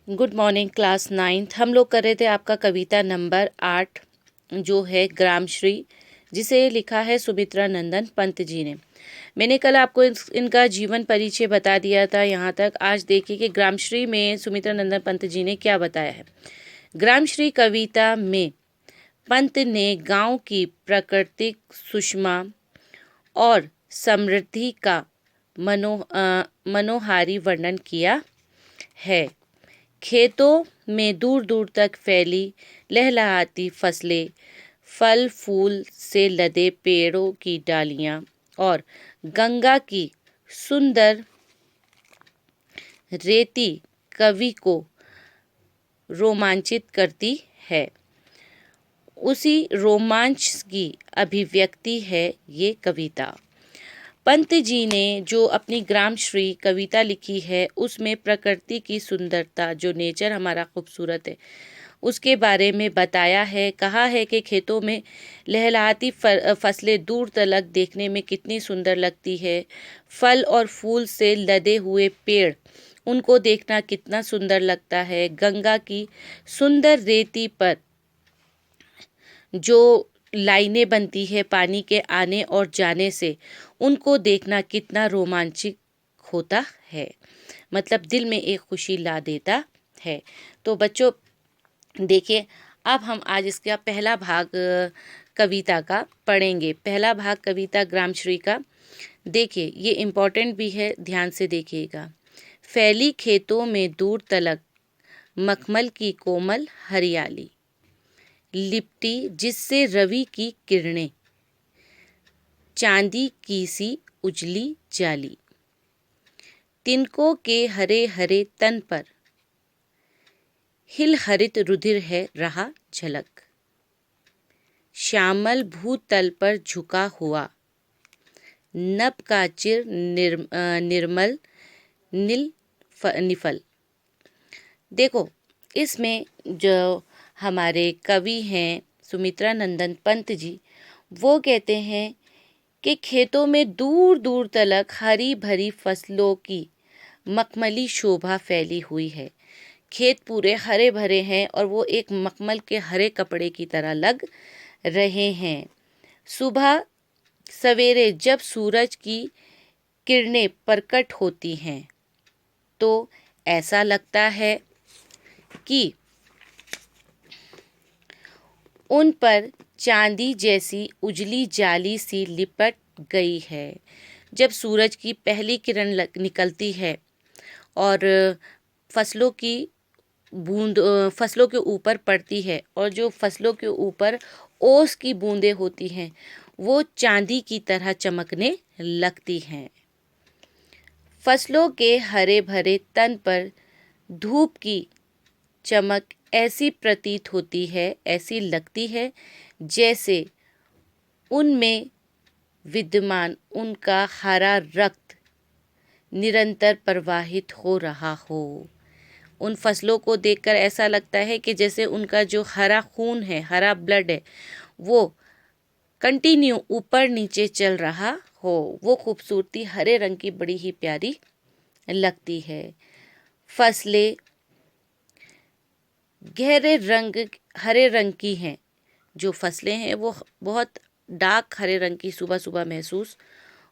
Good morning class 9th। हम लोग कर रहे थे आपका कविता नंबर 8 जो है ग्रामश्री, जिसे लिखा है सुमित्रा नंदन पंत जी ने। मैंने कल आपको इनका जीवन परिचय बता दिया था यहाँ तक। आज देखिए कि ग्रामश्री में सुमित्रा नंदन पंत जी ने क्या बताया है। ग्रामश्री कविता में पंत ने गांव की प्राकृतिक सुषमा और समृद्धि का मनोहारी वर्णन किया है। खेतों में दूर दूर तक फैली लहलहाती फसलें, फल फूल से लदे पेड़ों की डालियां और गंगा की सुंदर रेती कवि को रोमांचित करती है। उसी रोमांच की अभिव्यक्ति है ये कविता। पंत जी ने जो अपनी ग्रामश्री कविता लिखी है उसमें प्रकृति की सुंदरता, जो नेचर हमारा खूबसूरत है, उसके बारे में बताया है। कहा है कि खेतों में लहलहाती फसलें दूर तलक देखने में कितनी सुंदर लगती है। फल और फूल से लदे हुए पेड़, उनको देखना कितना सुंदर लगता है। गंगा की सुंदर रेती पर जो लाइनें बनती है पानी के आने और जाने से, उनको देखना कितना रोमांचक होता है, मतलब दिल में एक खुशी ला देता है। तो बच्चों देखिए, अब हम आज इसका पहला भाग कविता का पढ़ेंगे। पहला भाग कविता ग्रामश्री का देखिए, ये इम्पोर्टेंट भी है, ध्यान से देखिएगा। फैली खेतों में दूर तलक मखमल की कोमल हरियाली, लिपटी जिससे रवि की किरणें, चांदी की सी उजली जाली, तिनकों के हरे हरे तन पर हिल हरित रुधिर है रहा झलक, श्यामल भूतल पर झुका हुआ नभ का चिर निर्मल निफल। देखो, इसमें जो हमारे कवि हैं सुमित्रा नंदन पंत जी, वो कहते हैं कि खेतों में दूर दूर तलक हरी भरी फसलों की मखमली शोभा फैली हुई है। खेत पूरे हरे भरे हैं और वो एक मखमल के हरे कपड़े की तरह लग रहे हैं। सुबह सवेरे जब सूरज की किरणें प्रकट होती हैं तो ऐसा लगता है कि उन पर चांदी जैसी उजली जाली सी लिपट गई है। जब सूरज की पहली किरण निकलती है और फसलों की बूंद फसलों के ऊपर पड़ती है, और जो फसलों के ऊपर ओस की बूंदें होती हैं वो चांदी की तरह चमकने लगती हैं। फसलों के हरे भरे तन पर धूप की चमक ऐसी प्रतीत होती है, ऐसी लगती है जैसे उनमें विद्यमान उनका हरा रक्त निरंतर प्रवाहित हो रहा हो। उन फसलों को देखकर ऐसा लगता है कि जैसे उनका जो हरा खून है, हरा ब्लड है, वो कंटिन्यू ऊपर नीचे चल रहा हो। वो खूबसूरती हरे रंग की बड़ी ही प्यारी लगती है। फसलें गहरे रंग हरे रंग की हैं। जो फसलें हैं वो बहुत डार्क हरे रंग की सुबह सुबह महसूस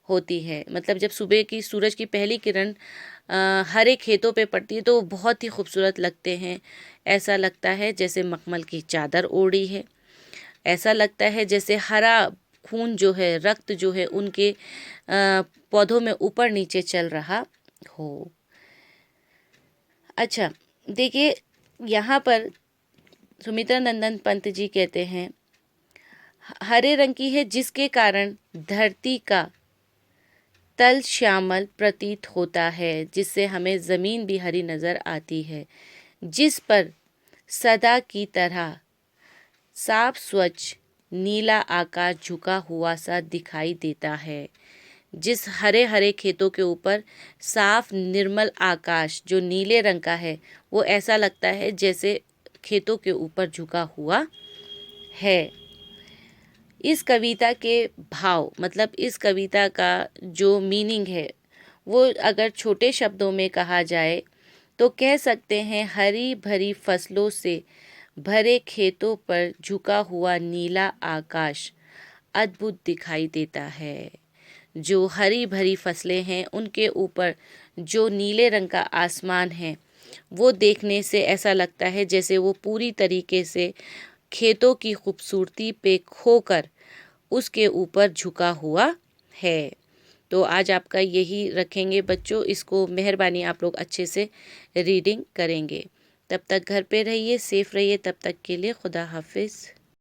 होती है। मतलब जब सुबह की सूरज की पहली किरण हरे खेतों पे पड़ती है तो वो बहुत ही खूबसूरत लगते हैं। ऐसा लगता है जैसे मखमल की चादर ओढ़ी है। ऐसा लगता है जैसे हरा खून जो है, रक्त जो है, उनके पौधों में ऊपर नीचे चल रहा हो। अच्छा, देखिए, यहाँ पर सुमित्रा नंदन पंत जी कहते हैं हरे रंग की है जिसके कारण धरती का तल श्यामल प्रतीत होता है, जिससे हमें ज़मीन भी हरी नज़र आती है, जिस पर सदा की तरह साफ स्वच्छ नीला आकाश झुका हुआ सा दिखाई देता है। जिस हरे हरे खेतों के ऊपर साफ निर्मल आकाश जो नीले रंग का है, वो ऐसा लगता है जैसे खेतों के ऊपर झुका हुआ है। इस कविता के भाव, मतलब इस कविता का जो मीनिंग है, वो अगर छोटे शब्दों में कहा जाए तो कह सकते हैं हरी भरी फसलों से भरे खेतों पर झुका हुआ नीला आकाश अद्भुत दिखाई देता है। जो हरी भरी फसलें हैं उनके ऊपर जो नीले रंग का आसमान है वो देखने से ऐसा लगता है जैसे वो पूरी तरीके से खेतों की खूबसूरती पे खोकर उसके ऊपर झुका हुआ है। तो आज आपका यही रखेंगे बच्चों, इसको मेहरबानी आप लोग अच्छे से रीडिंग करेंगे। तब तक घर पे रहिए, सेफ रहिए, तब तक के लिए खुदा हाफिज़।